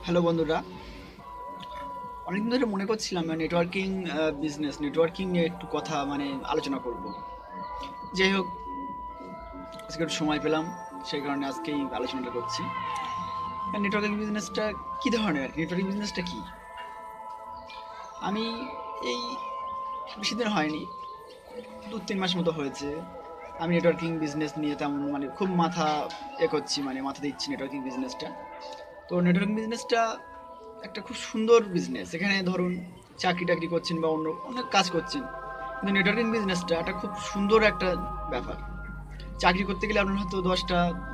Hello বন্ধুরা, অনেকদিন ধরে মনে করছিলাম নেটওয়ার্কিং নেটওয়ার্কিং নিয়ে একটু কথা আলোচনা করব। যাই হোক, আজকে একটু সময় পেলাম, সেই কারণে আজকেই আলোচনাটা করছি। নেটওয়ার্কিং বিজনেসটা কী ধরনের, আর কি নেটওয়ার্কিং বিজনেসটা কী? আমি এই বেশি দিন হয়নি, 2-3 মাস মতো হয়েছে আমি নেটওয়ার্কিং বিজনেস নিয়ে তেমন খুব করছি, মাথা দিচ্ছি নেটওয়ার্কিং বিজনেসটা। তো নেটওয়ার্কিং বিজনেসটা একটা খুব সুন্দর বিজনেস। এখানে ধরুন চাকরি টাকরি করছেন বা অন্য অনেক কাজ করছেন, কিন্তু নেটওয়ার্কিং বিজনেসটা একটা খুব সুন্দর একটা ব্যাপার। চাকরি করতে গেলে আপনার হয়তো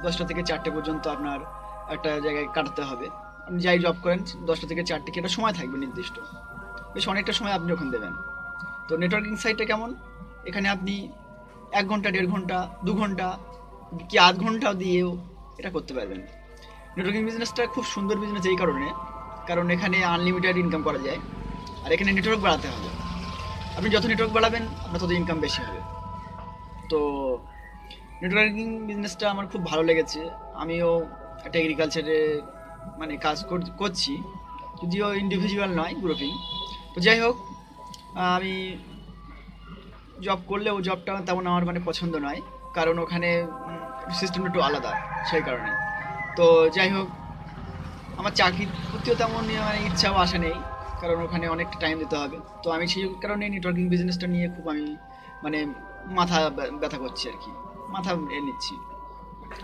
দশটা থেকে চারটে পর্যন্ত আপনার একটা জায়গায় কাটাতে হবে। আপনি যাই জব করেন, 10টা থেকে 4টে কি একটা সময় থাকবে নির্দিষ্ট, বেশ অনেকটা সময় আপনি ওখানে দেবেন। তো নেটওয়ার্কিং সাইটটা কেমন, এখানে আপনি 1 ঘন্টা, 1.5 ঘন্টা, 2 ঘন্টা কি আধ ঘন্টা দিয়েও এটা করতে পারবেন। নেটওয়ার্কিং বিজনেসটা খুব সুন্দর বিজনেস এই কারণে, কারণ এখানে আনলিমিটেড ইনকাম করা যায়। আর এখানে নেটওয়ার্ক বাড়াতে হবে, আপনি যত নেটওয়ার্ক বাড়াবেন আপনার তত ইনকাম বেশি হবে। তো নেটওয়ার্কিং বিজনেসটা আমার খুব ভালো লেগেছে। আমিও একটা এগ্রিকালচারে কাজ করছি, যদিও ইন্ডিভিজুয়াল নয়, গ্রুপিং। তো যাই হোক, আমি জব করলেও জবটা তেমন আমার পছন্দ নয়, কারণ ওখানে সিস্টেমটা একটু আলাদা, সেই কারণে। তো যাই হোক, আমার চাকরির প্রতিও তেমন ইচ্ছাও আসে নেই, কারণ ওখানে অনেকটা টাইম দিতে হবে। তো আমি সেই কারণে নেটওয়ার্কিং বিজনেসটা নিয়ে খুব আমি মানে মাথা ব্যথা করছি আর কি, মাথা নিচ্ছি,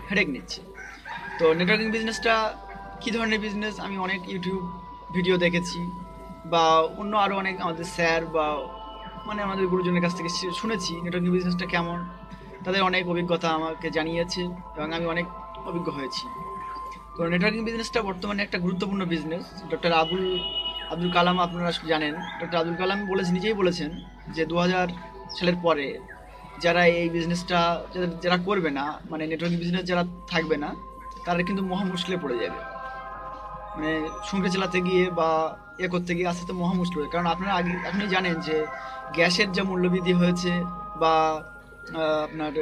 হেডেক নিচ্ছি। তো নেটওয়ার্কিং বিজনেসটা কী ধরনের বিজনেস, আমি অনেক ইউটিউব ভিডিও দেখেছি, বা অন্য আরও অনেক আমাদের স্যার বা আমাদের গুরুজনের কাছ থেকে শুনেছি নেটওয়ার্কিং বিজনেসটা কেমন। তাদের অনেক অভিজ্ঞতা আমাকে জানিয়েছে এবং আমি অনেক অভিজ্ঞ হয়েছি। তো নেটওয়ার্কিং বিজনেসটা বর্তমানে একটা গুরুত্বপূর্ণ বিজনেস। ডক্টর আব্দুল কালাম, আপনারা জানেন, ডক্টর আব্দুল কালাম নিজেই বলেছেন যে 2000 সালের পরে যারা এই বিজনেসটা যারা করবে না, নেটওয়ার্কিং বিজনেস যারা থাকবে না, তারা কিন্তু মহা মুশকিলে পড়ে যাবে। সংসার চালাতে গিয়ে বা করতে গিয়ে আস্তে আস্তে মহা মুশকিল হবে। কারণ আপনারা এখনই জানেন যে গ্যাসের যে মূল্যবৃদ্ধি হয়েছে, বা আপনার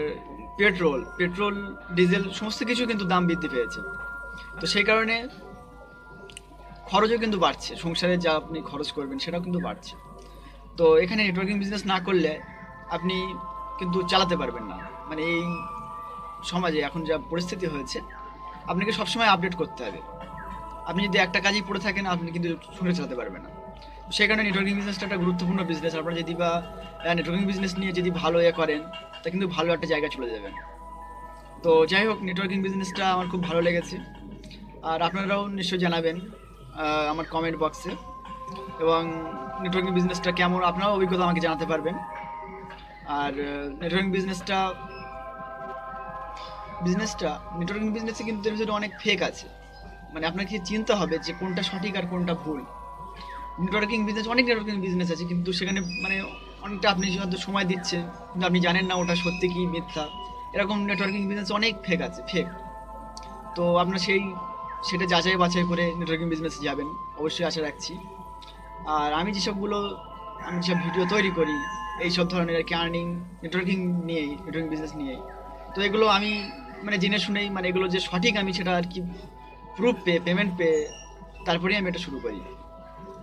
পেট্রোল, ডিজেল সমস্ত কিছু কিন্তু দাম বৃদ্ধি পেয়েছে। তো সেই কারণে খরচও কিন্তু বাড়ছে, সংসারে যা আপনি খরচ করবেন সেটাও কিন্তু বাড়ছে। তো এখানে নেটওয়ার্কিং বিজনেস না করলে আপনি কিন্তু চালাতে পারবেন না। এই সমাজে এখন যা পরিস্থিতি হয়েছে, আপনাকে সবসময় আপডেট করতে হবে। আপনি যদি একটা কাজেই পড়ে থাকেন, আপনি কিন্তু সংসার চালাতে পারবেন না। সেই কারণে নেটওয়ার্কিং বিজনেসটা একটা গুরুত্বপূর্ণ বিজনেস। আপনারা যদি বা নেটওয়ার্কিং বিজনেস নিয়ে যদি ভালো করেন, তা কিন্তু ভালো একটা জায়গায় চলে যাবেন। তো যাই হোক, নেটওয়ার্কিং বিজনেসটা আমার খুব ভালো লেগেছে, আর আপনারাও নিশ্চয়ই জানাবেন আমার কমেন্ট বক্সে। এবং নেটওয়ার্কিং বিজনেসটা কেমন আপনারাও অভিজ্ঞতা আমাকে জানাতে পারবেন। আর নেটওয়ার্কিং বিজনেসটা বিজনেসটা নেটওয়ার্কিং বিজনেসে কিন্তু এর ভিতরে অনেক ফেক আছে। আপনাকে চিনতে হবে যে কোনটা সঠিক আর কোনটা ভুল। অনেক নেটওয়ার্কিং বিজনেস আছে, কিন্তু সেখানে অনেকটা আপনি হয়তো সময় দিচ্ছেন, কিন্তু আপনি জানেন না ওটা সত্যি কি মিথ্যা। এরকম নেটওয়ার্কিং বিজনেস অনেক ফেক আছে, ফেক। তো আপনার সেটা যাচাই বাছাই করে নেটওয়ার্কিং বিজনেসে যাবেন, অবশ্যই আশা রাখছি। আর আমি যেসব ভিডিও তৈরি করি এই সব ধরনের আর কি, নেটওয়ার্কিং বিজনেস নিয়েই। তো এগুলো আমি জেনে শুনেই, এগুলো যে সঠিক আমি সেটা আর কি প্রুফ পেয়ে, পেমেন্ট পেয়ে তারপরেই আমি এটা শুরু করি।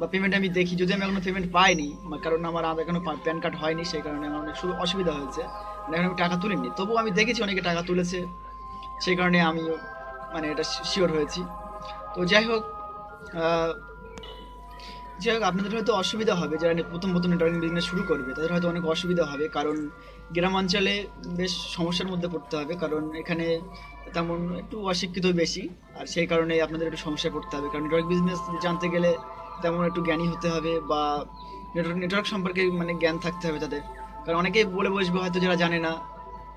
বা পেমেন্ট আমি দেখি, যদি আমি এখনো পেমেন্ট পাইনি, কারণ আমার আধার এখনো প্যান কার্ড হয়নি, সেই কারণে আমার অনেক অসুবিধা হয়েছে, এখন আমি টাকা তুলিনি। তবুও আমি দেখেছি অনেকে টাকা তুলেছে, সেই কারণে আমি এটা শিওর হয়েছি। তো আহ, যাই হোক, আপনাদের হয়তো অসুবিধা হবে, যারা প্রথম প্রথম নেটওয়ার্কিং বিজনেস শুরু করবে তাদের হয়তো অনেক অসুবিধা হবে, কারণ গ্রামাঞ্চলে বেশ সমস্যার মধ্যে পড়তে হবে, কারণ এখানে তেমন একটু অশিক্ষিত বেশি। আর সেই কারণে আপনাদের একটু সমস্যায় পড়তে হবে, কারণ নেটওয়ার্ক বিজনেস জানতে গেলে তেমন একটু জ্ঞানী হতে হবে, বা নেটওয়ার্ক সম্পর্কে জ্ঞান থাকতে হবে তাদের। কারণ অনেকেই বলে বসবে হয়তো, যারা জানে না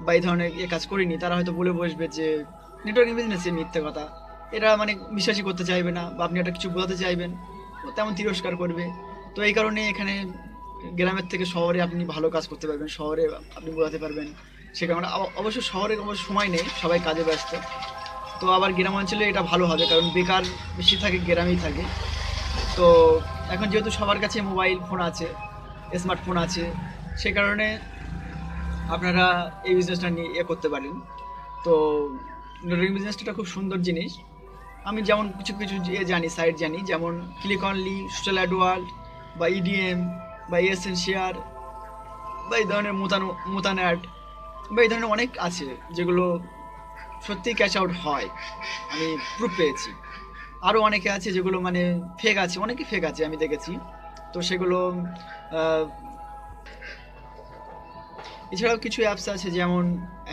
বা এই ধরনের কাজ করিনি, তারা হয়তো বলে বসবে যে নেটওয়ার্কিং বিজনেসে মিথ্যে কথা, এরা বিশ্বাসই করতে চাইবে না, বা আপনি একটা কিছু বোঝাতে চাইবেন ও তেমন তিরস্কার করবে। তো এই কারণে এখানে গ্রামের থেকে শহরে আপনি ভালো কাজ করতে পারবেন, শহরে আপনি বোঝাতে পারবেন। সে কারণে অবশ্য শহরে অবশ্য সময় নেই, সবাই কাজে ব্যস্ত। তো আবার গ্রামাঞ্চলে এটা ভালো হবে, কারণ বেকার বেশি থাকে গ্রামেই থাকে। তো এখন যেহেতু সবার কাছে মোবাইল ফোন আছে, স্মার্টফোন আছে, সে কারণে আপনারা এই বিজনেসটা নিয়ে করতে পারেন। তো নেটওয়ার্কিং বিজনেসটা খুব সুন্দর জিনিস। আমি যেমন কিছু কিছু জানি, সাইট জানি, যেমন ক্লিক অনলি, সোশ্যাল অ্যাডওয়ার্ল্ড বা ইডিএম বা এসেনশিয়ার বা এই ধরনের মুতান অ্যাড বা এই ধরনের অনেক আছে যেগুলো সত্যিই ক্যাশ আউট হয়, আমি প্রুফ পেয়েছি। আরও অনেকে আছে যেগুলো মানে ফেক আছে, অনেকেই ফেক আছে আমি দেখেছি। তো সেগুলো আহ, এছাড়াও কিছু অ্যাপস আছে যেমন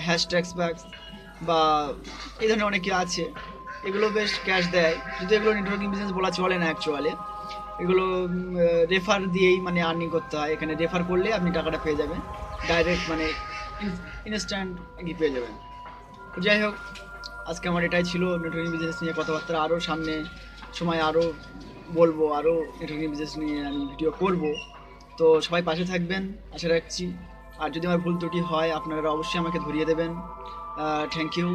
হ্যাশট্যাগস ব্যাগস বা এই ধরনের অনেকে আছে, এগুলো বেশ ক্যাশ দেয়, যদি এগুলো নেটওয়ার্কিং বিজনেস বলা চলে না অ্যাকচুয়ালি। এগুলো রেফার দিয়েই মানে আর্নিং করতে হয়, এখানে রেফার করলে আপনি টাকাটা পেয়ে যাবেন ডাইরেক্ট, মানে ইনস্ট্যান্ট কি পেয়ে যাবেন। তো যাই হোক, আজকে আমার এটাই ছিল নেটওয়ার্কিং বিজনেস নিয়ে কথাবার্তা। আরও সামনে সময় আরও বলবো, আরও নেটওয়ার্কিং বিজনেস নিয়ে আমি ভিডিও করব। তো সবাই পাশে থাকবেন আশা রাখছি। আর যদি আমার ভুল ত্রুটি হয় আপনারা অবশ্যই আমাকে ধরিয়ে দেবেন। Thank you.